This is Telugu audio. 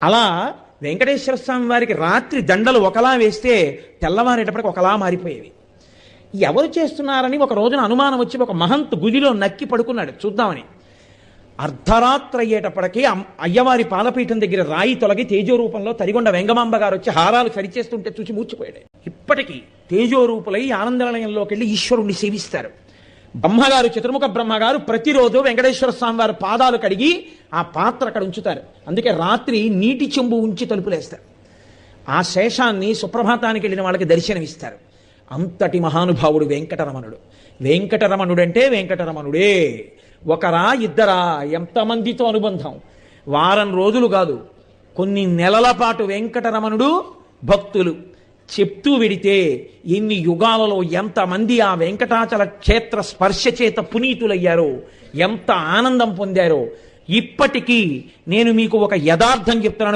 అలా వెంకటేశ్వర స్వామి వారికి రాత్రి దండలు ఒకలా వేస్తే తెల్లవారేటప్పటికి ఒకలా మారిపోయేవి. ఎవరు చేస్తున్నారని ఒక రోజున అనుమానం వచ్చి ఒక మహంత్ గుదిలో నక్కి పడుకున్నాడు చూద్దామని. అర్ధరాత్రి అయ్యేటప్పటికీ అయ్యవారి పాలపీఠం దగ్గర రాయి తొలగి తేజోరూపంలో తరిగొండ వెంగమాంబ గారు వచ్చి హారాలు సరిచేస్తుంటే చూసి మూర్చిపోయాడు. ఇప్పటికీ తేజోరూపులై ఆనందనిలయంలోకి వెళ్ళి ఈశ్వరుణ్ణి సేవిస్తారు. బ్రహ్మగారు, చతుర్ముఖ బ్రహ్మగారు ప్రతిరోజు వెంకటేశ్వర స్వామి వారి పాదాలు కడిగి ఆ పాత్ర అక్కడ ఉంచుతారు. అందుకే రాత్రి నీటి చెంబు ఉంచి తలుపులేస్తారు. ఆ శేషాన్ని సుప్రభాతానికి వెళ్ళిన వాళ్ళకి దర్శనమిస్తారు. అంతటి మహానుభావుడు వెంకటరమణుడు. వెంకటరమణుడంటే వెంకటరమణుడే. ఒకరా ఇద్దరా, ఎంతమందితో అనుబంధం. వారం రోజులు కాదు, కొన్ని నెలల పాటు వెంకటరమణుడు భక్తులు చెప్తూ వెడితే ఎన్ని యుగాలలో ఎంతమంది ఆ వెంకటాచల క్షేత్ర స్పర్శ చేత పునీతులయ్యారో, ఎంత ఆనందం పొందారో. ఇప్పటికీ నేను మీకు ఒక యథార్థం చెప్తున్నాను.